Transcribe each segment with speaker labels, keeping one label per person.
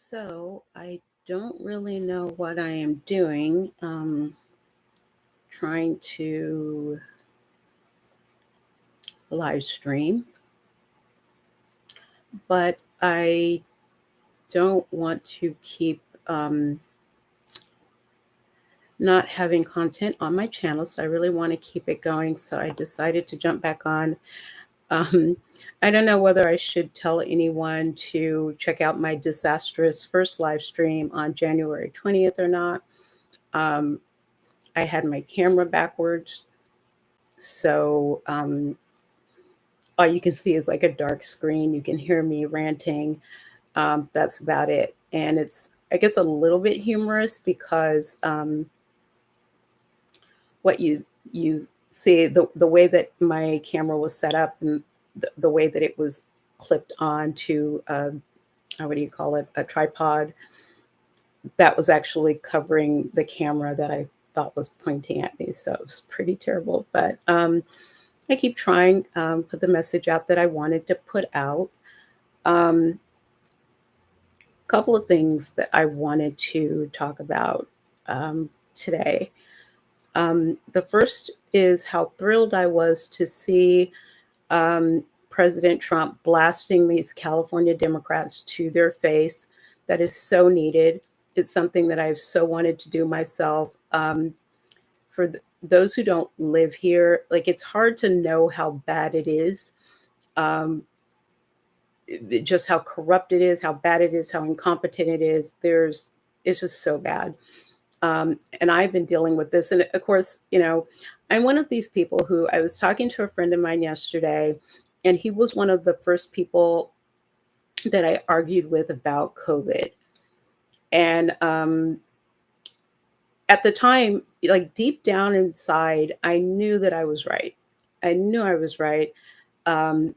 Speaker 1: So I don't really know what I am doing. Trying to live stream, but I don't want to keep not having content on my channel. So I really want to keep it going. So I decided to jump back on. Um, I don't know whether I should tell anyone to check out my disastrous first live stream on January 20th or not. Um, I had my camera backwards. So all you can see is like a dark screen. You can hear me ranting. That's about it. And it's, I guess, a little bit humorous because what you see, the way that my camera was set up and the way that it was clipped onto, what do you call it, a tripod, that was actually covering the camera that I thought was pointing at me. So it was pretty terrible. But I keep trying, put the message out that I wanted to put out. Um, Couple of things that I wanted to talk about today. The first is how thrilled I was to see President Trump blasting these California Democrats to their face. That is so needed. It's something that I've so wanted to do myself. For those who don't live here, like, it's hard to know how bad it is. Um, just how corrupt it is, how bad it is, how incompetent it is. It's just so bad. And I've been dealing with this. And of course, I'm one of these people who, I was talking to a friend of mine yesterday, and he was one of the first people that I argued with about COVID. And at the time, like, deep down inside, I knew that I was right. I knew I was right. Um,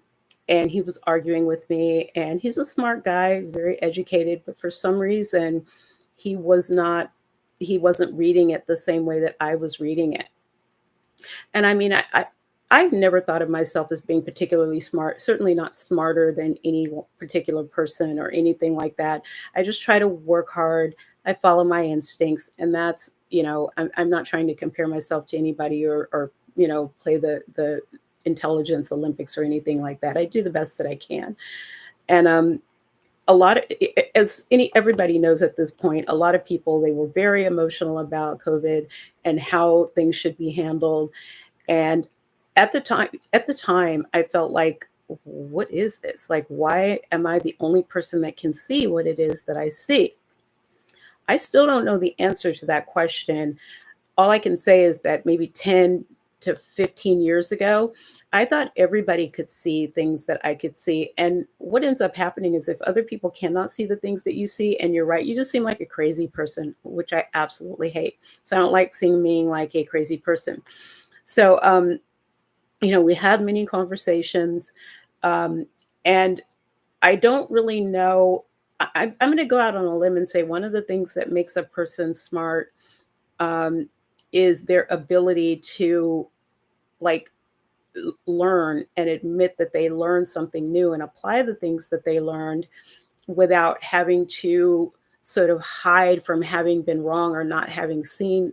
Speaker 1: and he was arguing with me, and he's a smart guy, very educated, but for some reason, he was not, he wasn't reading it the same way that I was reading it. And I mean, I've never thought of myself as being particularly smart, certainly not smarter than any particular person or anything like that. I just try to work hard. I follow my instincts. And that's, I'm not trying to compare myself to anybody or play the intelligence Olympics or anything like that. I do the best that I can. And a lot of, everybody knows at this point, a lot of people, they were very emotional about COVID and how things should be handled. And at the time, I felt like, what is this? Like, why am I the only person that can see what it is that I see? I still don't know the answer to that question. All I can say is that maybe 10 to 15 years ago, I thought everybody could see things that I could see. And what ends up happening is, if other people cannot see the things that you see, and you're right, you just seem like a crazy person, which I absolutely hate. So I don't like seeing me like a crazy person. So, we had many conversations, um, and I don't really know. I'm going to go out on a limb and say one of the things that makes a person smart um, is their ability to, like, learn and admit that they learned something new and apply the things that they learned without having to sort of hide from having been wrong or not having seen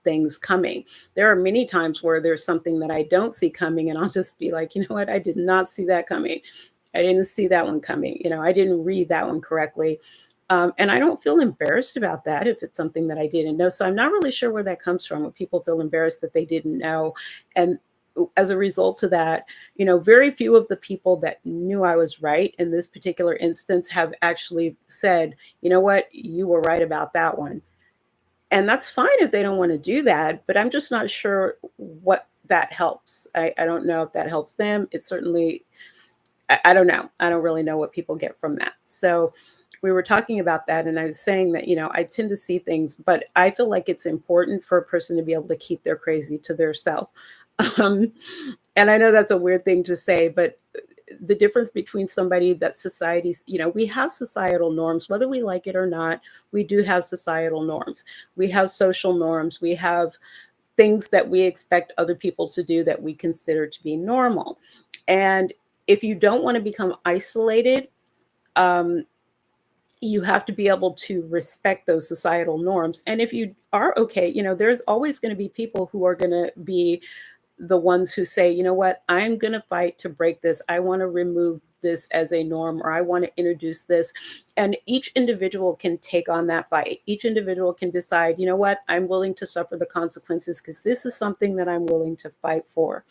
Speaker 1: things coming. There are many times where there's something that I don't see coming, and I'll just be like, you know what? I did not see that coming. I didn't see that one coming. I didn't read that one correctly. And I don't feel embarrassed about that if it's something that I didn't know. So I'm not really sure where that comes from, when people feel embarrassed that they didn't know. And as a result of that, very few of the people that knew I was right in this particular instance have actually said, you know what, you were right about that one. And that's fine if they don't want to do that, but I'm just not sure what that helps. I don't know if that helps them. It certainly, I don't know. I don't really know what people get from that. So we were talking about that, and I was saying that, I tend to see things, but I feel like it's important for a person to be able to keep their crazy to their self. Um, and I know that's a weird thing to say, but the difference between somebody that society's, we have societal norms, whether we like it or not. We do have societal norms. We have social norms. We have things that we expect other people to do that we consider to be normal. And if you don't want to become isolated, um, you have to be able to respect those societal norms. And if you are okay, there's always going to be people who are going to be the ones who say, you know what, I'm going to fight to break this. I want to remove this as a norm, or I want to introduce this. And each individual can take on that fight. Each individual can decide, you know what, I'm willing to suffer the consequences because this is something that I'm willing to fight for.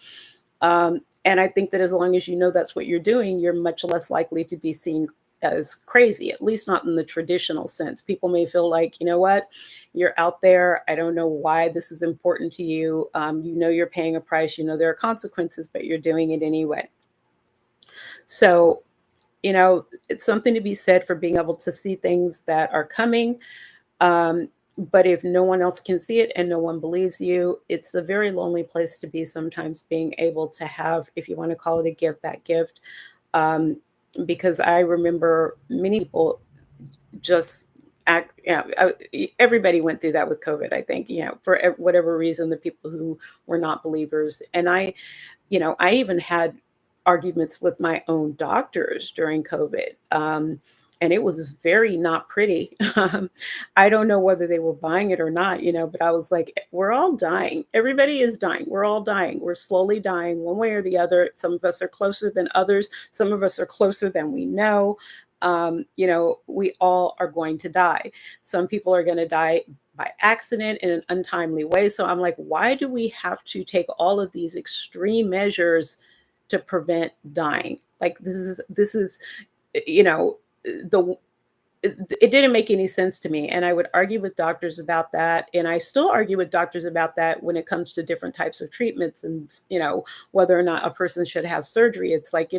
Speaker 1: And I think that as long as you know that's what you're doing, you're much less likely to be seen as crazy, at least not in the traditional sense. People may feel like, you know what, you're out there. I don't know why this is important to you. You're paying a price, there are consequences, but you're doing it anyway. So, it's something to be said for being able to see things that are coming. Um, but if no one else can see it and no one believes you, it's a very lonely place to be sometimes, being able to have, if you want to call it a gift, that gift. Um, because I remember many people just act, everybody went through that with COVID, I think, for whatever reason, the people who were not believers. And I even had arguments with my own doctors during COVID. And it was very not pretty. I don't know whether they were buying it or not, but I was like, we're all dying. Everybody is dying. We're all dying. We're slowly dying one way or the other. Some of us are closer than others. Some of us are closer than we know. We all are going to die. Some people are going to die by accident in an untimely way. So I'm like, why do we have to take all of these extreme measures to prevent dying? Like this is you know the it didn't make any sense to me. And I would argue with doctors about that. And I still argue with doctors about that when it comes to different types of treatments and, whether or not a person should have surgery. It's like,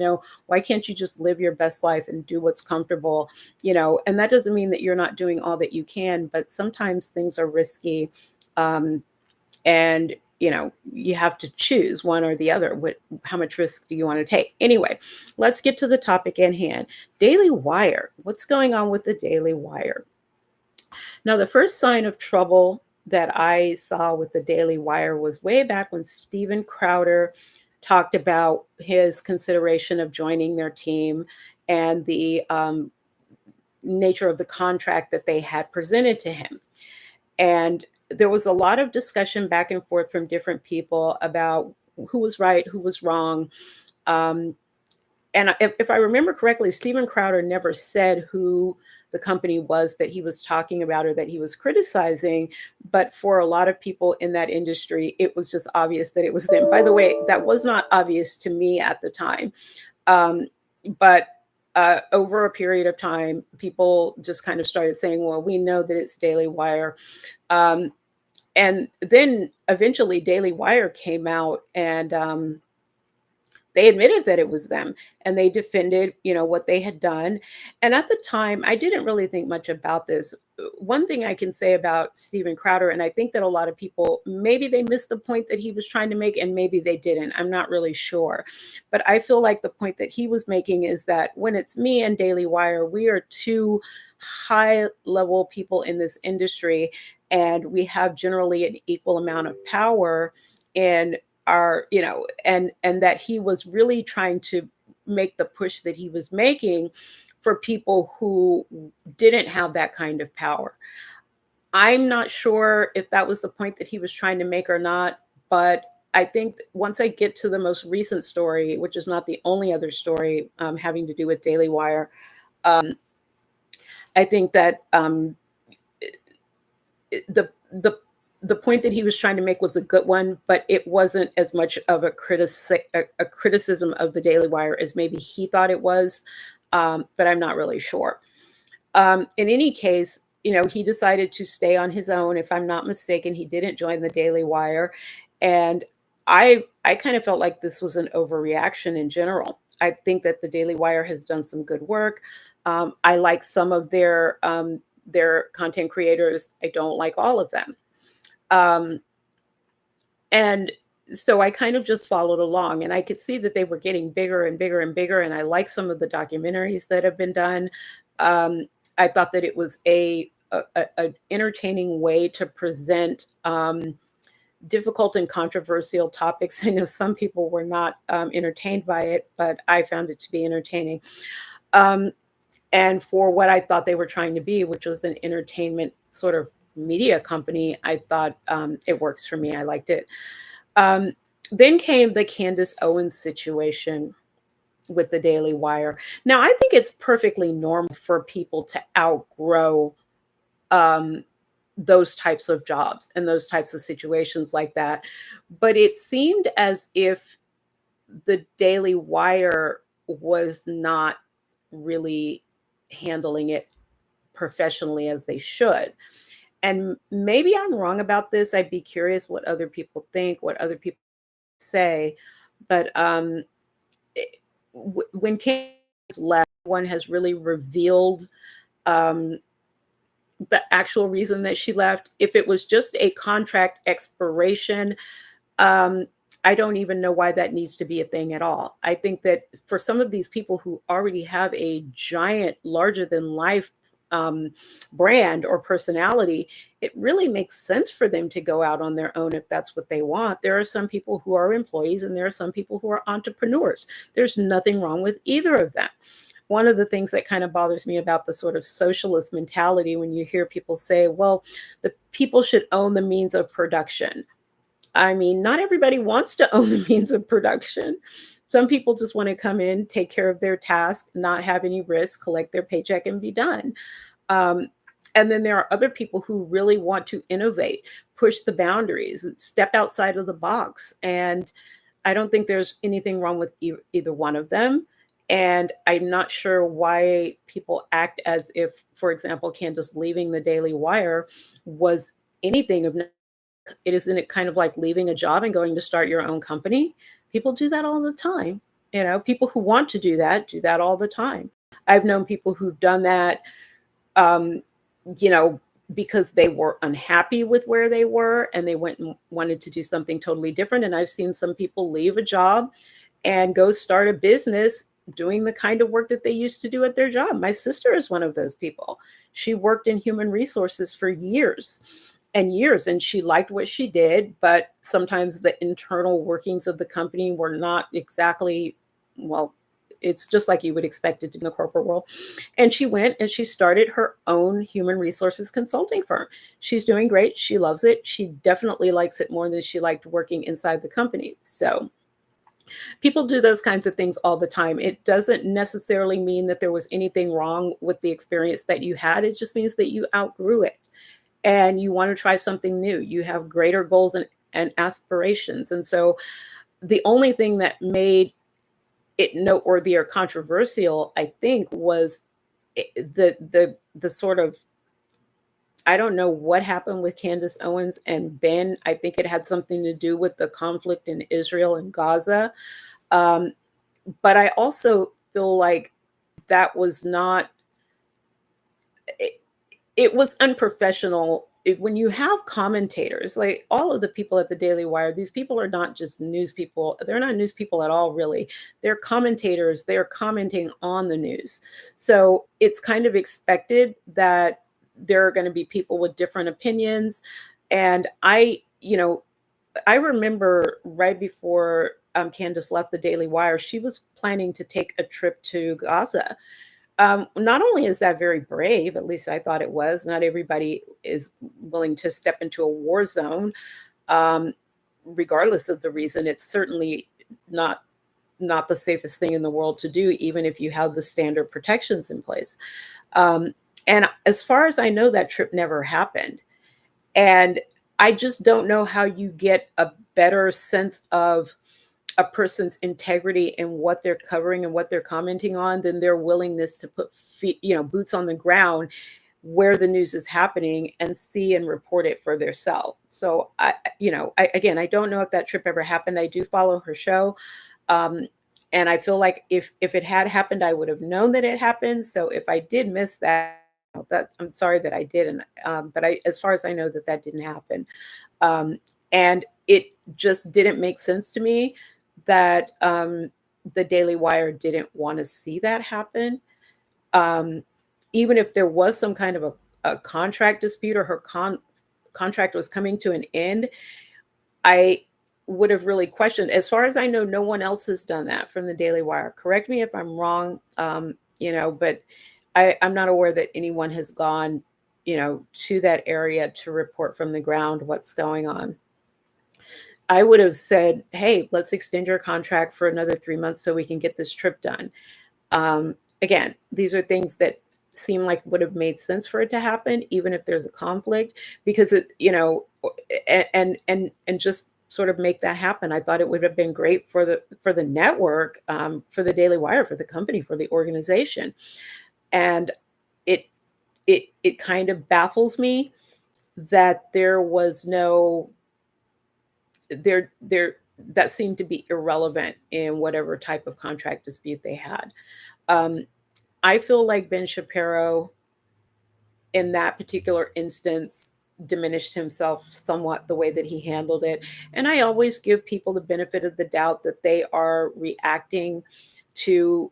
Speaker 1: why can't you just live your best life and do what's comfortable? And that doesn't mean that you're not doing all that you can, but sometimes things are risky. And you have to choose one or the other. How much risk do you want to take? Anyway, let's get to the topic at hand. Daily Wire. What's going on with the Daily Wire? Now, the first sign of trouble that I saw with the Daily Wire was way back when Steven Crowder talked about his consideration of joining their team, and the nature of the contract that they had presented to him. And there was a lot of discussion back and forth from different people about who was right, who was wrong. Um, and if I remember correctly, Steven Crowder never said who the company was that he was talking about or that he was criticizing. But for a lot of people in that industry, it was just obvious that it was them. By the way, that was not obvious to me at the time. Um, but over a period of time, people just kind of started saying, well, we know that it's Daily Wire. Um, and then eventually Daily Wire came out, and they admitted that it was them, and they defended, what they had done. And at the time, I didn't really think much about this. One thing I can say about Steven Crowder, and I think that a lot of people, maybe they missed the point that he was trying to make, and maybe they didn't. I'm not really sure. But I feel like the point that he was making is that when it's me and Daily Wire, we are two high level people in this industry, and we have generally an equal amount of power in our, and that he was really trying to make the push that he was making for people who didn't have that kind of power. I'm not sure if that was the point that he was trying to make or not, but I think once I get to the most recent story, which is not the only other story having to do with Daily Wire, um, I think that the the point that he was trying to make was a good one, but it wasn't as much of a criticism of the Daily Wire as maybe he thought it was. But I'm not really sure. In any case, he decided to stay on his own. If I'm not mistaken, he didn't join the Daily Wire, and I kind of felt like this was an overreaction in general. I think that the Daily Wire has done some good work. I like some of their content creators. I don't like all of them. Um, and so I kind of just followed along, and I could see that they were getting bigger and bigger and bigger. And I like some of the documentaries that have been done. Um, I thought that it was a entertaining way to present difficult and controversial topics. I know some people were not entertained by it, but I found it to be entertaining. Um, And for what I thought they were trying to be, which was an entertainment sort of media company, I thought it works for me. I liked it. Um, then came the Candace Owens situation with the Daily Wire. Now, I think it's perfectly normal for people to outgrow um, those types of jobs and those types of situations like that. But it seemed as if the Daily Wire was not really handling it professionally as they should. And maybe I'm wrong about this. I'd be curious what other people think, what other people say. But when Candace left, one has really revealed um, the actual reason that she left. If it was just a contract expiration, um, I don't even know why that needs to be a thing at all. I think that for some of these people who already have a giant, larger than life um, brand or personality, it really makes sense for them to go out on their own if that's what they want. There are some people who are employees and there are some people who are entrepreneurs. There's nothing wrong with either of them. One of the things that kind of bothers me about the sort of socialist mentality when you hear people say, well, the people should own the means of production. I mean, not everybody wants to own the means of production. Some people just want to come in, take care of their task, not have any risk, collect their paycheck, and be done. Um, and then there are other people who really want to innovate, push the boundaries, step outside of the box. And I don't think there's anything wrong with either one of them. And I'm not sure why people act as if, for example, Candace leaving the Daily Wire was anything of it. Isn't it kind of like leaving a job and going to start your own company? People do that all the time. You know, people who want to do that all the time. I've known people who've done that, um, you know, because they were unhappy with where they were and they went and wanted to do something totally different. And I've seen some people leave a job and go start a business doing the kind of work that they used to do at their job. My sister is one of those people. She worked in human resources for years and years, and she liked what she did, but sometimes the internal workings of the company were not exactly, well, it's just like you would expect it to be in the corporate world. And she went and she started her own human resources consulting firm. She's doing great. She loves it. She definitely likes it more than she liked working inside the company. So people do those kinds of things all the time. It doesn't necessarily mean that there was anything wrong with the experience that you had. It just means that you outgrew it and you want to try something new. You have greater goals and aspirations. And so the only thing that made it noteworthy or controversial, I think, was the sort of, I don't know what happened with Candace Owens and Ben. I think it had something to do with the conflict in Israel and Gaza. Um, but I also feel like that was not, it, it was unprofessional. When you have commentators, like all of the people at the Daily Wire, these people are not just news people. They're not news people at all, really. They're commentators. They're commenting on the news. So it's kind of expected that there are going to be people with different opinions. And I remember right before Candace left the Daily Wire, she was planning to take a trip to Gaza. Not only is that very brave, at least I thought it was, not everybody is willing to step into a war zone, um, regardless of the reason. It's certainly not not the safest thing in the world to do, even if you have the standard protections in place. Um, and as far as I know, that trip never happened. And I just don't know how you get a better sense of a person's integrity and what they're covering and what they're commenting on than their willingness to put feet, boots on the ground where the news is happening and see and report it for themselves. So again, I don't know if that trip ever happened. I do follow her show. Um, and I feel like if it had happened, I would have known that it happened. So if I did miss that I'm sorry that I didn't. But as far as I know, that didn't happen. Um, and it just didn't make sense to me that the Daily Wire didn't want to see that happen. Um, Even if there was some kind of a contract dispute or her contract was coming to an end, I would have really questioned. As far as I know, no one else has done that from the Daily Wire. Correct me if I'm wrong, but I'm not aware that anyone has gone, to that area to report from the ground what's going on. I would have said, "Hey, let's extend your contract for another 3 months so we can get this trip done." Again, these are things that seem like would have made sense for it to happen, even if there's a conflict, because and just sort of make that happen. I thought it would have been great for the network, for the Daily Wire, for the company, for the organization, and it it kind of baffles me that there was no there that seemed to be irrelevant in whatever type of contract dispute they had. Um, I feel like Ben Shapiro, in that particular instance, diminished himself somewhat the way that he handled it. And I always give people the benefit of the doubt that they are reacting to,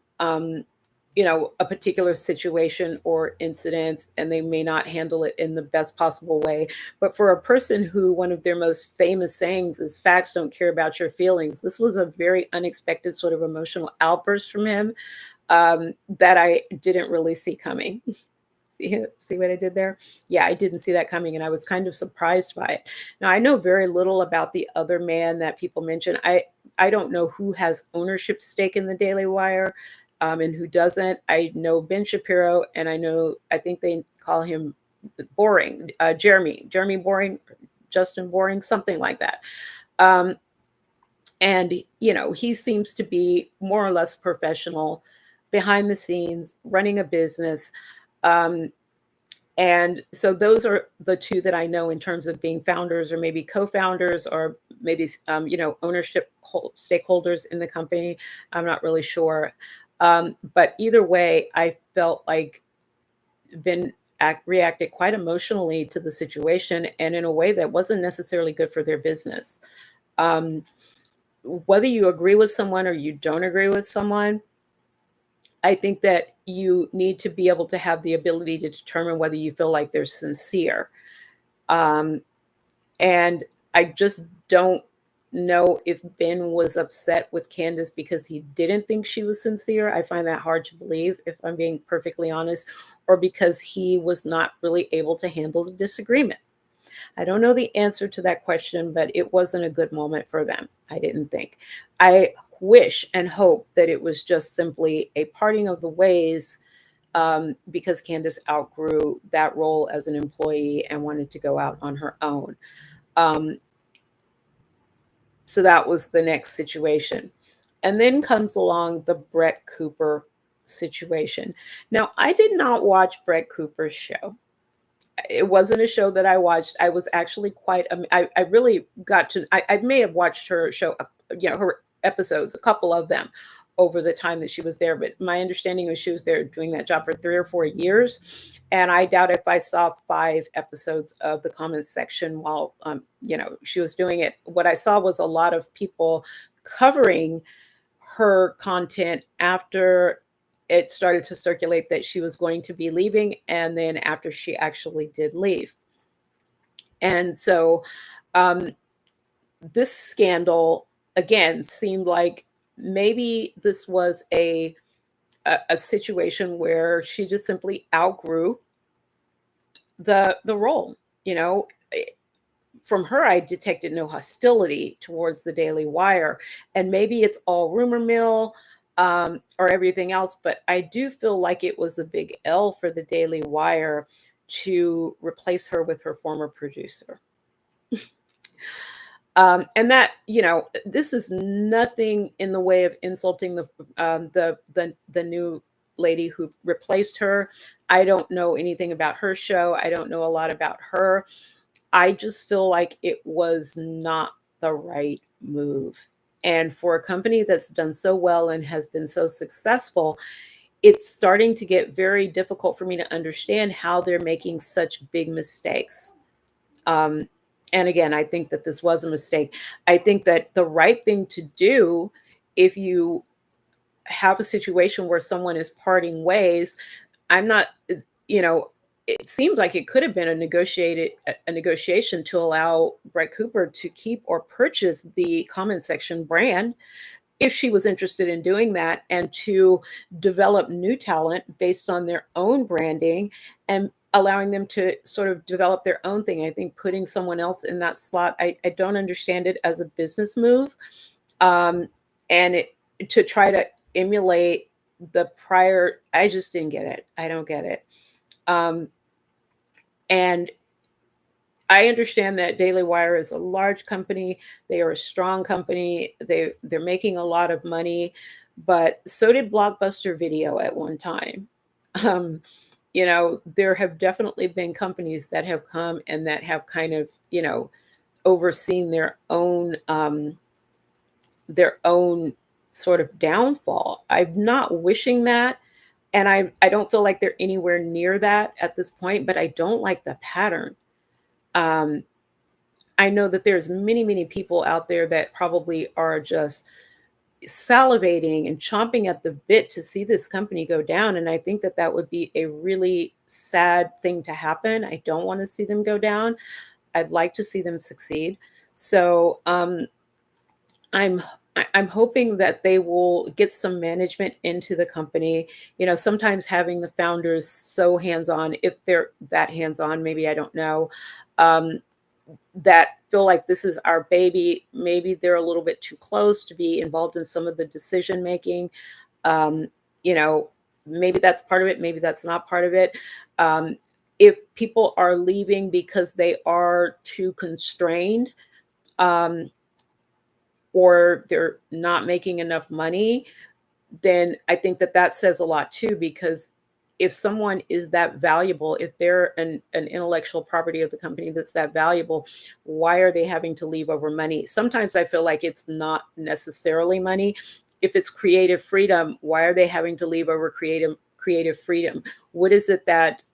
Speaker 1: a particular situation or incident, and they may not handle it in the best possible way. But for a person who one of their most famous sayings is "facts don't care about your feelings," this was a very unexpected sort of emotional outburst from him, that I didn't really see coming. See what I did there? Yeah, I didn't see that coming, and I was kind of surprised by it. Now, I know very little about the other man that people mention. I don't know who has ownership stake in the Daily Wire, and who doesn't. I know Ben Shapiro, and I think they call him Boring, Jeremy Boring, Justin Boring, something like that. Um, and he seems to be more or less professional behind the scenes, running a business. Um, and so those are the two that I know in terms of being founders or maybe co-founders or maybe ownership stakeholders in the company. I'm not really sure. But either way, I felt like Ben reacted quite emotionally to the situation and in a way that wasn't necessarily good for their business. Um, Whether you agree with someone or you don't agree with someone, I think that you need to be able to have the ability to determine whether you feel like they're sincere. Um, and I just don't know if Ben was upset with Candace because he didn't think she was sincere. I find that hard to believe, if I'm being perfectly honest, or because he was not really able to handle the disagreement. I don't know the answer to that question, but it wasn't a good moment for them, I didn't think. I wish and hope that it was just simply a parting of the ways, because Candace outgrew that role as an employee and wanted to go out on her own. Um, so that was the next situation. And then comes along the Brett Cooper situation. Now, I did not watch Brett Cooper's show. It wasn't a show that I watched. I was actually quite, I really got to, I may have watched her show, her episodes, a couple of them over the time that she was there. But my understanding was she was there doing that job for 3 or 4 years. And I doubt if I saw 5 episodes of the comments section while, she was doing it. What I saw was a lot of people covering her content after it started to circulate that she was going to be leaving, and then after she actually did leave. And so um, this scandal again seemed like maybe this was a situation where she just simply outgrew the role. You know, from her, I detected no hostility towards the Daily Wire. And maybe it's all rumor mill, or everything else, but I do feel like it was a big L for the Daily Wire to replace her with her former producer. And that, this is nothing in the way of insulting the new lady who replaced her. I don't know anything about her show. I don't know a lot about her. I just feel like it was not the right move. And for a company that's done so well and has been so successful, it's starting to get very difficult for me to understand how they're making such big mistakes. Um, and again, I think that this was a mistake. I think that the right thing to do, if you have a situation where someone is parting ways, I'm not, you know, it seems like it could have been a negotiation to allow Brett Cooper to keep or purchase the comment section brand, if she was interested in doing that, and to develop new talent based on their own branding and allowing them to sort of develop their own thing. I think putting someone else in that slot, I don't understand it as a business move. Um, and it to try to emulate the prior, I just didn't get it. I don't get it. Um, and I understand that Daily Wire is a large company. They are a strong company. They're making a lot of money, but so did Blockbuster Video at one time. Um, there have definitely been companies that have come and that have kind of, overseen their own sort of downfall. I'm not wishing that, and I don't feel like they're anywhere near that at this point, but I don't like the pattern. Um, I know that there's many, many people out there that probably are just salivating and chomping at the bit to see this company go down, and I think that that would be a really sad thing to happen. I don't wanna see them go down. I'd like to see them succeed. So, I'm I'm hoping that they will get some management into the company. Sometimes having the founders so hands-on, if they're that hands-on, maybe I don't know, um, that feel like this is our baby. Maybe they're a little bit too close to be involved in some of the decision making. Um, you know, Maybe that's part of it. Maybe that's not part of it. Um, if people are leaving because they are too constrained, um, or they're not making enough money, then I think that that says a lot too, because if someone is that valuable, if they're an intellectual property of the company that's that valuable, why are they having to leave over money? Sometimes I feel like it's not necessarily money. If it's creative freedom, why are they having to leave over creative freedom? What is it that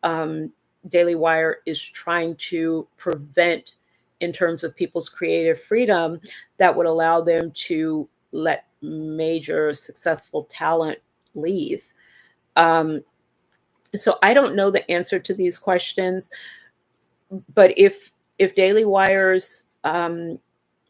Speaker 1: Daily Wire is trying to prevent in terms of people's creative freedom that would allow them to let major successful talent leave? Um, so I don't know the answer to these questions, but if Daily Wire's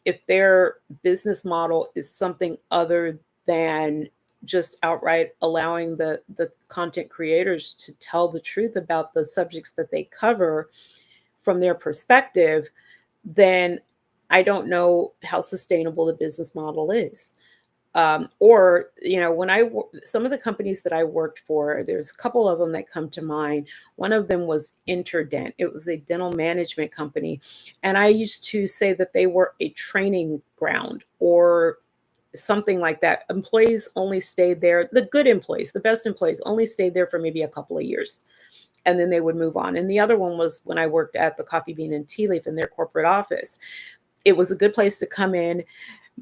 Speaker 1: if their business model is something other than just outright allowing the content creators to tell the truth about the subjects that they cover from their perspective, then I don't know how sustainable the business model is. Or when some of the companies that I worked for, there's a couple of them that come to mind. One of them was Interdent. It was a dental management company, and I used to say that they were a training ground or something like that. Employees only stayed there, the good employees, the best employees only stayed there for maybe a couple of years, and then they would move on. And the other one was when I worked at the Coffee Bean and Tea Leaf in their corporate office. It was a good place to come in,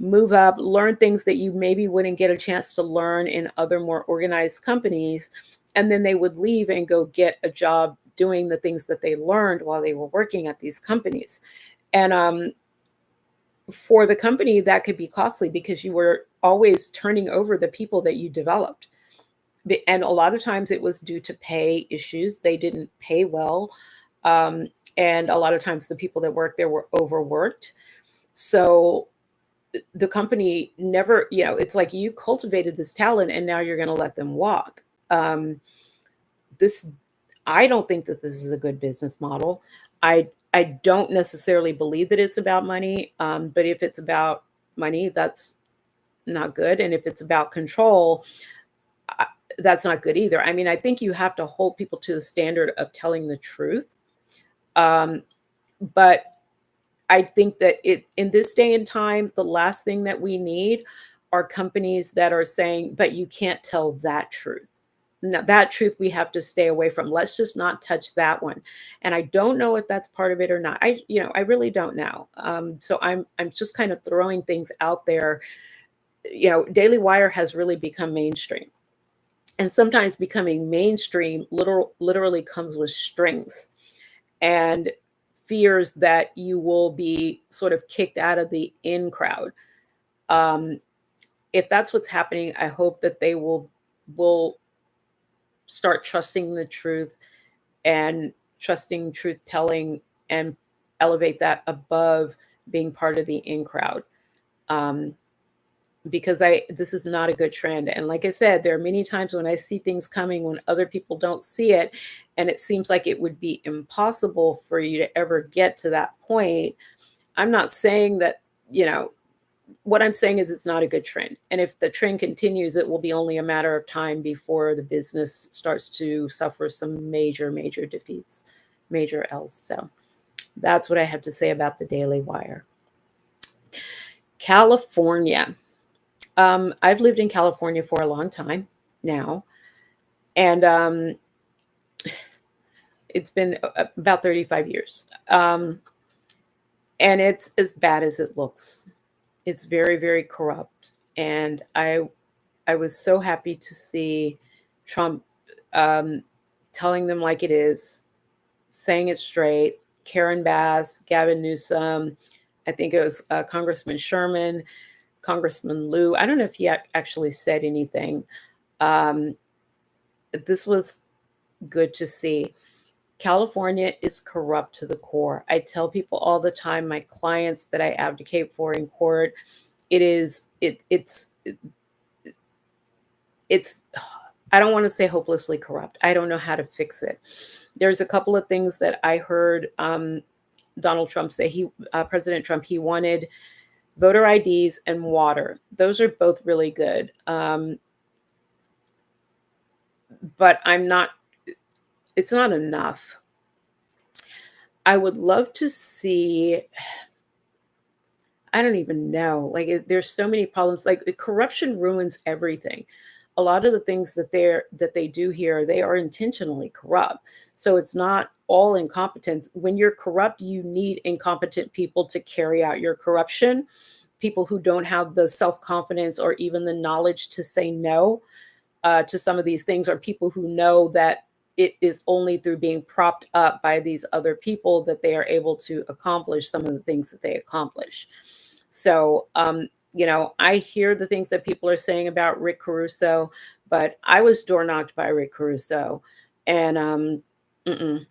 Speaker 1: move up, learn things that you maybe wouldn't get a chance to learn in other more organized companies. And then they would leave and go get a job doing the things that they learned while they were working at these companies. And for the company, that could be costly because you were always turning over the people that you developed. And a lot of times it was due to pay issues. They didn't pay well. Um, and a lot of times the people that worked there were overworked. So the company never, it's like you cultivated this talent and now you're going to let them walk. This, I don't think that this is a good business model. I don't necessarily believe that it's about money, but if it's about money, that's not good. And if it's about control, I, that's not good either. I mean, I think you have to hold people to the standard of telling the truth. Um, but I think that in this day and time, the last thing that we need are companies that are saying, but you can't tell that truth. Now, that truth we have to stay away from. Let's just not touch that one. And I don't know if that's part of it or not. I really don't know. So I'm just kind of throwing things out there. Daily Wire has really become mainstream. And sometimes becoming mainstream literally comes with strings and fears that you will be sort of kicked out of the in crowd. Um, if that's what's happening, I hope that they will start trusting the truth and trusting truth telling and elevate that above being part of the in crowd. Um, because I this is not a good trend. And like I said, there are many times when I see things coming when other people don't see it, and it seems like it would be impossible for you to ever get to that point. I'm not saying that, you know, what I'm saying is it's not a good trend. And if the trend continues, it will be only a matter of time before the business starts to suffer some major, major defeats, major L's. So that's what I have to say about the Daily Wire. California. I've lived in California for a long time now, and it's been about 35 years. And it's as bad as it looks. It's very, very corrupt. And I was so happy to see Trump um, telling them like it is, saying it straight. Karen Bass, Gavin Newsom, I think it was Congressman Sherman, Congressman Lou. I don't know if he actually said anything. Um, this was good to see. California is corrupt to the core. I tell people all the time, my clients that I advocate for in court, it is it's I don't want to say hopelessly corrupt. I don't know how to fix it. There's a couple of things that I heard Donald Trump say. President Trump, he wanted voter IDs and water. Those are both really good. But it's not enough. I would love to see, I don't even know. Like, there's so many problems. Like, corruption ruins everything. A lot of the things that they do here, they are intentionally corrupt. So it's not all incompetence. When you're corrupt, you need incompetent people to carry out your corruption. People who don't have the self confidence or even the knowledge to say no to some of these things, are people who know that it is only through being propped up by these other people that they are able to accomplish some of the things that they accomplish. So, I hear the things that people are saying about Rick Caruso, but I was door knocked by Rick Caruso, and mm-mm.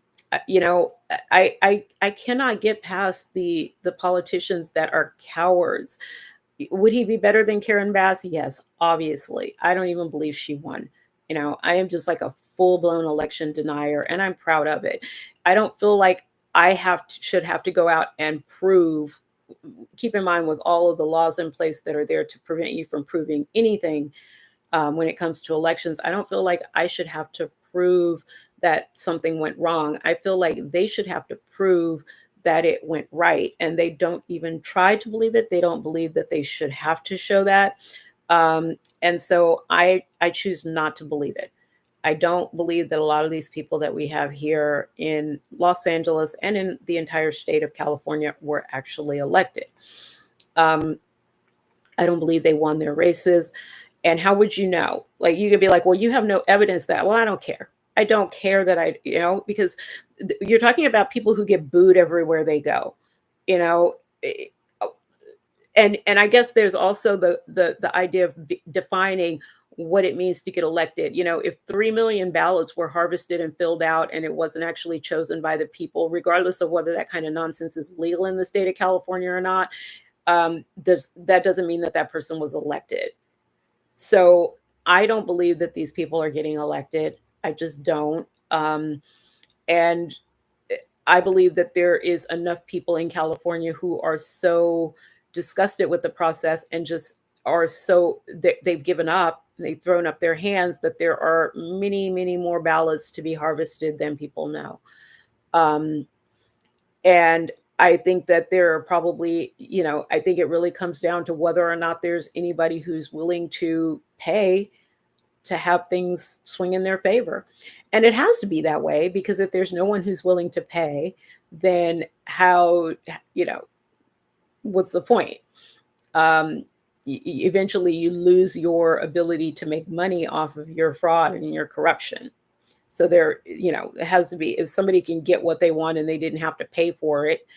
Speaker 1: I cannot get past the politicians that are cowards. Would he be better than Karen Bass? Yes, obviously. I don't even believe she won. I am just like a full-blown election denier, and I'm proud of it. I don't feel like should have to go out and prove. Keep in mind, with all of the laws in place that are there to prevent you from proving anything, when it comes to elections, I don't feel like I should have to prove that something went wrong. I feel like they should have to prove that it went right. And they don't even try to believe it. They don't believe that they should have to show that. And so I choose not to believe it. I don't believe that a lot of these people that we have here in Los Angeles and in the entire state of California were actually elected. Um, I don't believe they won their races. And how would you know? Like, you could be like, well, you have no evidence that. Well, I don't care. I don't care that because you're talking about people who get booed everywhere they go, you know. Oh, and I guess there's also the idea of defining what it means to get elected. If 3 million ballots were harvested and filled out and it wasn't actually chosen by the people, regardless of whether that kind of nonsense is legal in the state of California or not, that doesn't mean that that person was elected. So I don't believe that these people are getting elected. I just don't. And I believe that there is enough people in California who are so disgusted with the process and just are so they've given up, they've thrown up their hands, that there are many, many more ballots to be harvested than people know. Um, and I think that there are probably, I think it really comes down to whether or not there's anybody who's willing to pay to have things swing in their favor. And it has to be that way, because if there's no one who's willing to pay, then how, you know, what's the point? Um, Eventually you lose your ability to make money off of your fraud and your corruption. So it has to be, if somebody can get what they want and they didn't have to pay for it,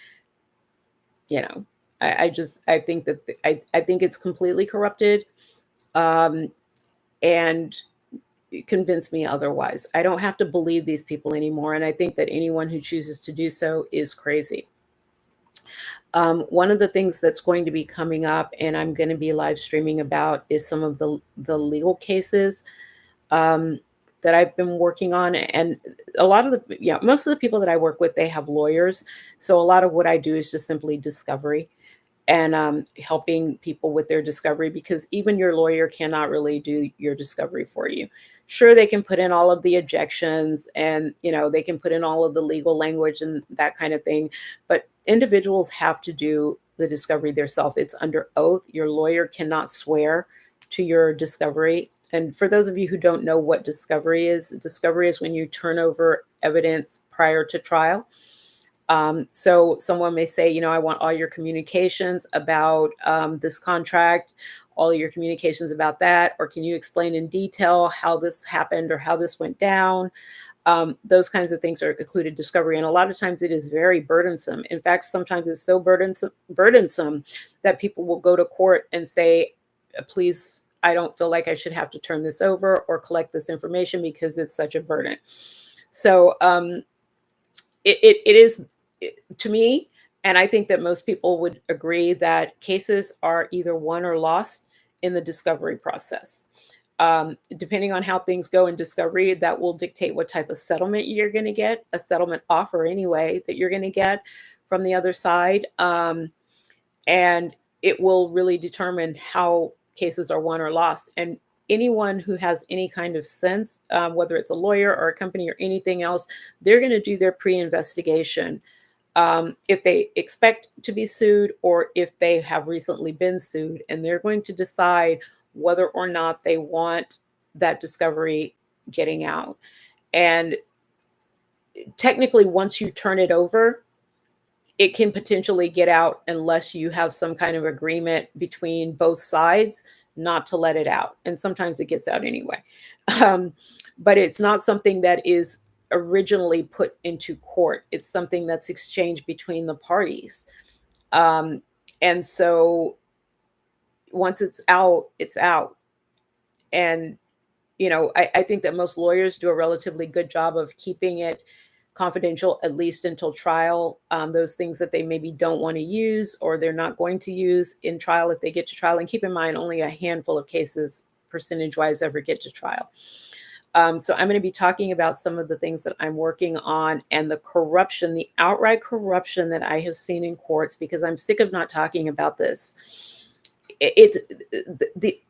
Speaker 1: you know, I think that I think it's completely corrupted. Um, and convince me otherwise. I don't have to believe these people anymore. And I think that anyone who chooses to do so is crazy. One of the things that's going to be coming up, and I'm going to be live streaming about, is some of the legal cases um, that I've been working on. And a lot of yeah, most of the people that I work with, they have lawyers. So a lot of what I do is just simply discovery and helping people with their discovery, because even your lawyer cannot really do your discovery for you. Sure, they can put in all of the objections, and they can put in all of the legal language and that kind of thing, but individuals have to do the discovery themselves. It's under oath. Your lawyer cannot swear to your discovery. And for those of you who don't know what discovery is when you turn over evidence prior to trial. So someone may say, I want all your communications about this contract, all your communications about that, or can you explain in detail how this happened or how this went down? Those kinds of things are included discovery, and a lot of times it is very burdensome. In fact, sometimes it's so burdensome that people will go to court and say, "Please, I don't feel like I should have to turn this over or collect this information because it's such a burden." So it is, to me, and I think that most people would agree, that cases are either won or lost in the discovery process. Depending on how things go in discovery, that will dictate what type of settlement you're going to get, a settlement offer anyway, that you're going to get from the other side. And it will really determine how cases are won or lost. And anyone who has any kind of sense, whether it's a lawyer or a company or anything else, they're going to do their pre-investigation, if they expect to be sued or if they have recently been sued, and they're going to decide whether or not they want that discovery getting out. And technically, once you turn it over, it can potentially get out unless you have some kind of agreement between both sides not to let it out. And sometimes it gets out anyway. Um, but it's not something that is originally put into court. It's something that's exchanged between the parties. Um, and so once it's out, it's out. And I think that most lawyers do a relatively good job of keeping it confidential, at least until trial. Those things that they maybe don't want to use or they're not going to use in trial if they get to trial. And keep in mind, only a handful of cases percentage-wise ever get to trial. So I'm going to be talking about some of the things that I'm working on and the corruption, the outright corruption that I have seen in courts, because I'm sick of not talking about this. It's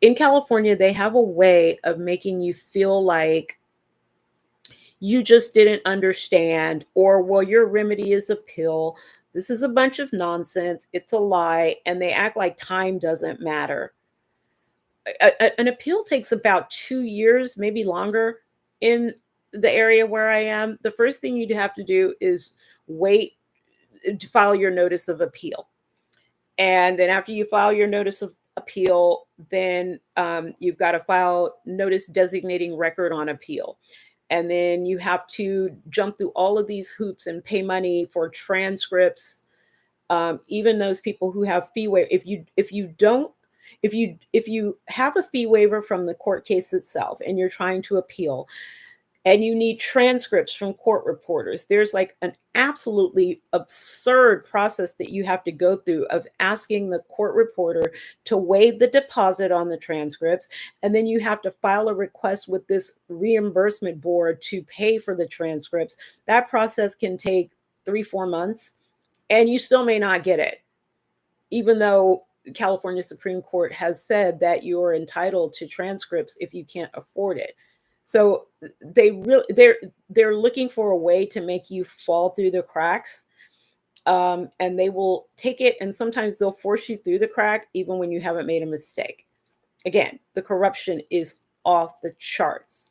Speaker 1: in California, they have a way of making you feel like you just didn't understand, or, well, your remedy is a pill. This is a bunch of nonsense. It's a lie. And they act like time doesn't matter. An appeal takes about 2 years, maybe longer in the area where I am. The first thing you'd have to do is wait to file your notice of appeal. And then after you file your notice of appeal, then you've got to file notice designating record on appeal. And then you have to jump through all of these hoops and pay money for transcripts. Even those people who have fee waiver, if you have a fee waiver from the court case itself and you're trying to appeal, and you need transcripts from court reporters, there's like an absolutely absurd process that you have to go through of asking the court reporter to waive the deposit on the transcripts. And then you have to file a request with this reimbursement board to pay for the transcripts. That process can take 3-4 months, and you still may not get it, even though California Supreme Court has said that you're entitled to transcripts if you can't afford it. So they're looking for a way to make you fall through the cracks, and they will take it, and sometimes they'll force you through the crack even when you haven't made a mistake. Again, the corruption is off the charts.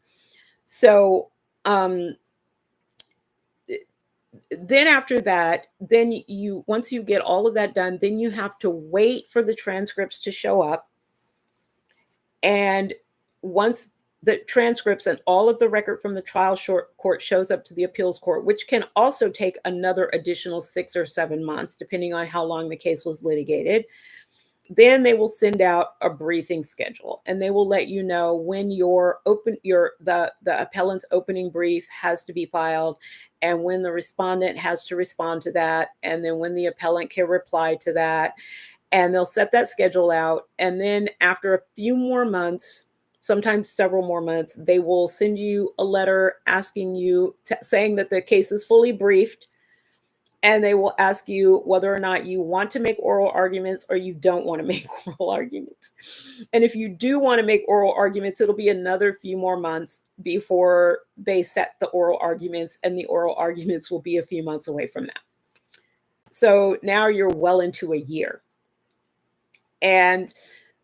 Speaker 1: So then after that, then once you get all of that done, then you have to wait for the transcripts to show up. And once the transcripts and all of the record from the trial court shows up to the appeals court, which can also take another additional 6 or 7 months, depending on how long the case was litigated. then they will send out a briefing schedule, and they will let you know when the appellant's opening brief has to be filed, and when the respondent has to respond to that, and then when the appellant can reply to that. And they'll set that schedule out, and then after a few more months, sometimes several more months, they will send you a letter asking you saying that the case is fully briefed, and they will ask you whether or not you want to make oral arguments or you don't want to make oral arguments. And if you do want to make oral arguments, it'll be another few more months before they set the oral arguments, and the oral arguments will be a few months away from that. So now you're well into a year. And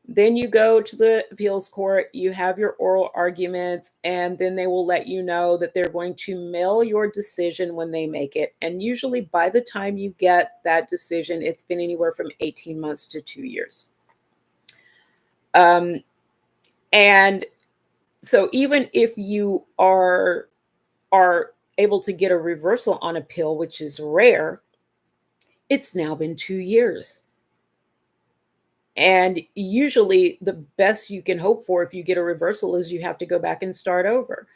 Speaker 1: then you go to the appeals court, you have your oral arguments, and then they will let you know that they're going to mail your decision when they make it. And usually by the time you get that decision, it's been anywhere from 18 months to 2 years. And so even if you are able to get a reversal on appeal, which is rare, it's now been 2 years. And usually the best you can hope for if you get a reversal is you have to go back and start over.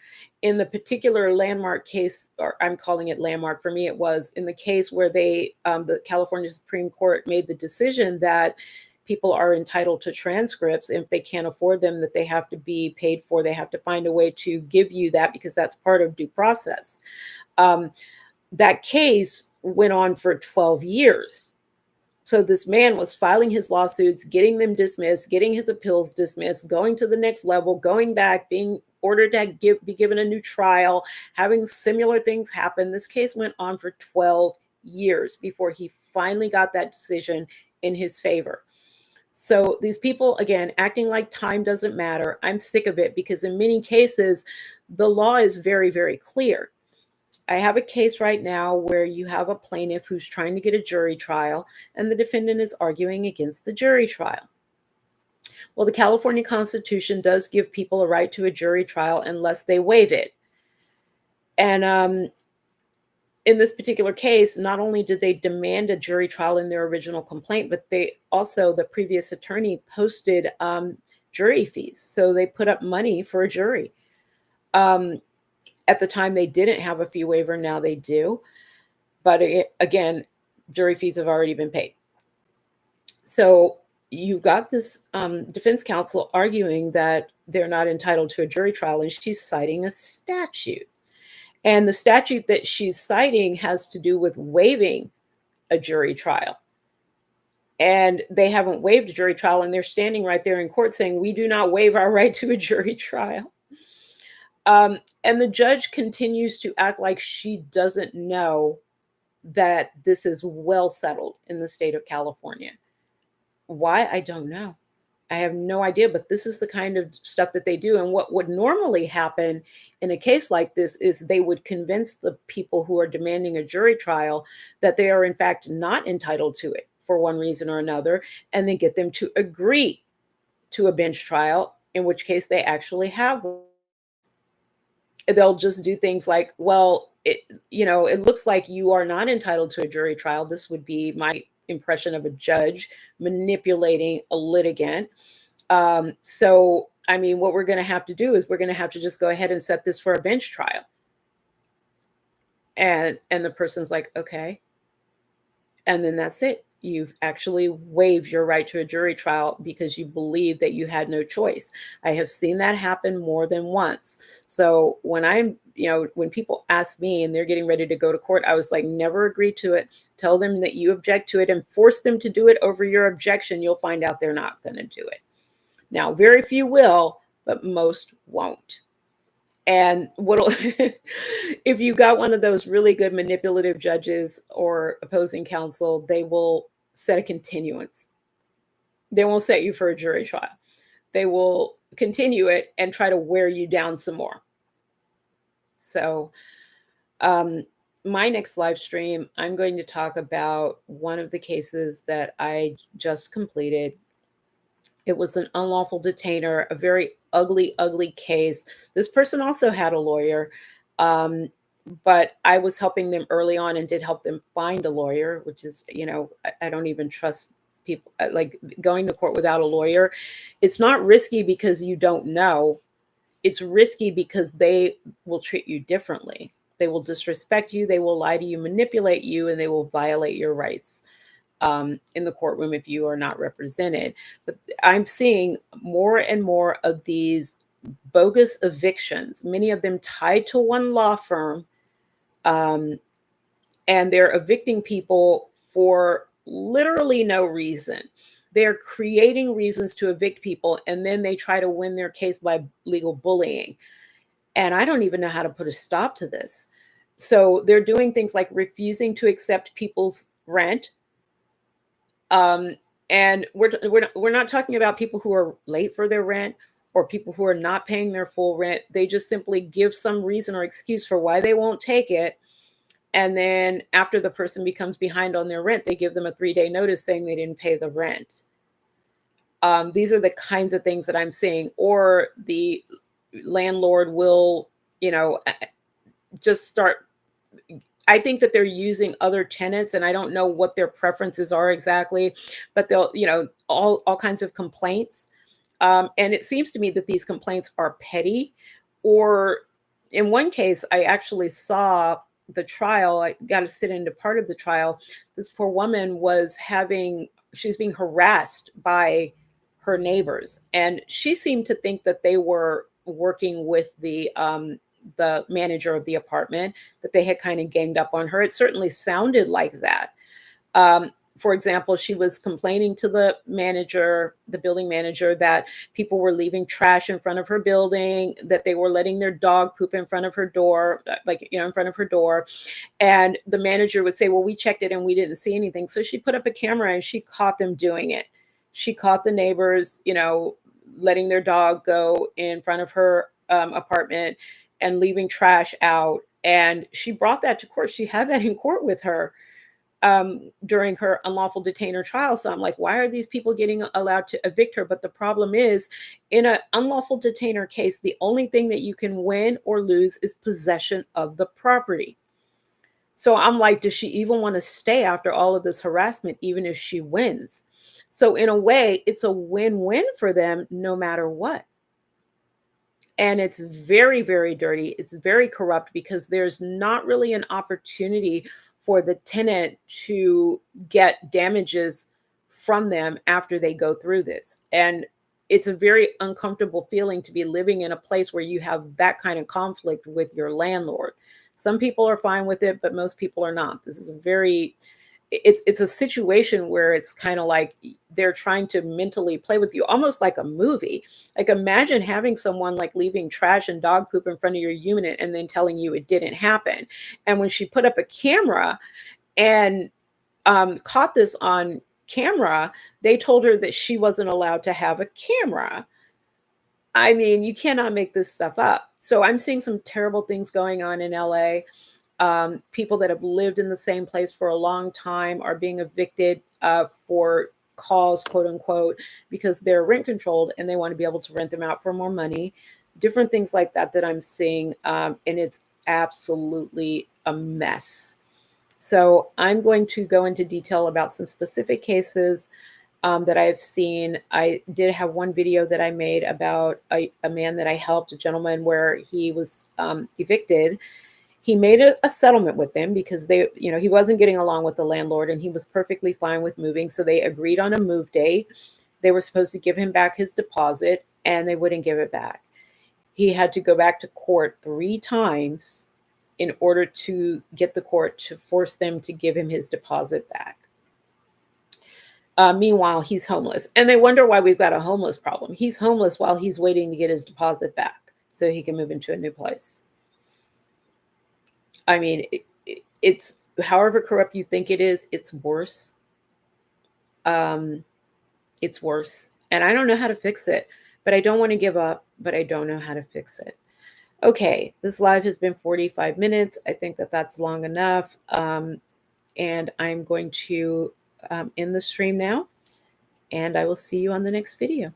Speaker 1: In the particular landmark case, or I'm calling it landmark, for me it was in the case where the California Supreme Court made the decision that people are entitled to transcripts. If they can't afford them, that they have to be paid for. They have to find a way to give you that because that's part of due process. That case went on for 12 years. So this man was filing his lawsuits, getting them dismissed, getting his appeals dismissed, going to the next level, going back, being ordered to be given a new trial, having similar things happen. This case went on for 12 years before he finally got that decision in his favor. So these people, again, acting like time doesn't matter. I'm sick of it because in many cases, the law is very, very clear. I have a case right now where you have a plaintiff who's trying to get a jury trial, and the defendant is arguing against the jury trial. Well, the California Constitution does give people a right to a jury trial unless they waive it. And in this particular case, not only did they demand a jury trial in their original complaint, but the previous attorney posted jury fees. So they put up money for a jury. At the time, they didn't have a fee waiver. Now they do. But again, jury fees have already been paid. So you got this defense counsel arguing that they're not entitled to a jury trial, and she's citing a statute. And the statute that she's citing has to do with waiving a jury trial. And they haven't waived a jury trial, and they're standing right there in court saying, we do not waive our right to a jury trial. And the judge continues to act like she doesn't know that this is well settled in the state of California. Why? I don't know. I have no idea, but this is the kind of stuff that they do. And what would normally happen in a case like this is they would convince the people who are demanding a jury trial that they are in fact not entitled to it for one reason or another, and then get them to agree to a bench trial, in which case they actually have one. They'll just do things like, well, it looks like you are not entitled to a jury trial. This would be my impression of a judge manipulating a litigant. So, I mean, what we're going to have to do is we're going to have to just go ahead and set this for a bench trial. And the person's like, okay. And then that's it. You've actually waived your right to a jury trial because you believe that you had no choice. I have seen that happen more than once. So when when people ask me and they're getting ready to go to court, I was like, never agree to it. Tell them that you object to it and force them to do it over your objection. You'll find out they're not going to do it. Now, very few will, but most won't. And if you got one of those really good manipulative judges or opposing counsel, they will set a continuance. They won't set you for a jury trial. They will continue it and try to wear you down some more. So my next live stream, I'm going to talk about one of the cases that I just completed. It was an unlawful detainer, a very ugly, ugly case. This person also had a lawyer, but I was helping them early on and did help them find a lawyer, which is, I don't even trust people, like going to court without a lawyer, it's not risky because you don't know. It's risky because they will treat you differently. They will disrespect you, they will lie to you, manipulate you, and they will violate your rights in the courtroom if you are not represented. But I'm seeing more and more of these bogus evictions, many of them tied to one law firm, um, and they're evicting people for literally no reason. They're creating reasons to evict people, and then they try to win their case by legal bullying. And I don't even know how to put a stop to this. So they're doing things like refusing to accept people's rent. Um, and we're not talking about people who are late for their rent or people who are not paying their full rent. They just simply give some reason or excuse for why they won't take it. And then after the person becomes behind on their rent, they give them a 3-day notice saying they didn't pay the rent. These are the kinds of things that I'm seeing. Or the landlord will, just start. I think that they're using other tenants, and I don't know what their preferences are exactly, but they'll, all kinds of complaints. And it seems to me that these complaints are petty, or in one case, I actually saw the trial. I got to sit into part of the trial. This poor woman she's being harassed by her neighbors, and she seemed to think that they were working with the manager of the apartment, that they had kind of ganged up on her. It certainly sounded like that. For example, she was complaining to the manager, the building manager, that people were leaving trash in front of her building, that they were letting their dog poop in front of her door, in front of her door. And the manager would say, well, we checked it and we didn't see anything. So she put up a camera and she caught them doing it. She caught the neighbors, letting their dog go in front of her apartment and leaving trash out. And she brought that to court. She had that in court with her during her unlawful detainer trial. So I'm like, why are these people getting allowed to evict her? But the problem is, in an unlawful detainer case, the only thing that you can win or lose is possession of the property. So I'm like, does she even want to stay after all of this harassment, even if she wins? So in a way, it's a win-win for them no matter what. And it's very, very dirty. It's very corrupt because there's not really an opportunity for the tenant to get damages from them after they go through this. And it's a very uncomfortable feeling to be living in a place where you have that kind of conflict with your landlord. Some people are fine with it, but most people are not. This is it's a situation where it's kind of like they're trying to mentally play with you, almost like a movie. Like, imagine having someone like leaving trash and dog poop in front of your unit and then telling you it didn't happen. And when she put up a camera and caught this on camera, they told her that she wasn't allowed to have a camera. I mean, you cannot make this stuff up. So I'm seeing some terrible things going on in LA. People that have lived in the same place for a long time are being evicted for cause, quote unquote, because they're rent controlled and they want to be able to rent them out for more money. Different things like that I'm seeing. And it's absolutely a mess. So I'm going to go into detail about some specific cases that I've seen. I did have one video that I made about a man that I helped, a gentleman, where he was evicted. He made a settlement with them because he wasn't getting along with the landlord and he was perfectly fine with moving. So they agreed on a move date. They were supposed to give him back his deposit and they wouldn't give it back. He had to go back to court 3 times in order to get the court to force them to give him his deposit back. Meanwhile, he's homeless. And they wonder why we've got a homeless problem. He's homeless while he's waiting to get his deposit back so he can move into a new place. I mean, it's however corrupt you think it is, it's worse. It's worse. And I don't know how to fix it, but I don't want to give up, but I don't know how to fix it. Okay, this live has been 45 minutes. I think that that's long enough. And I'm going to end the stream now, and I will see you on the next video.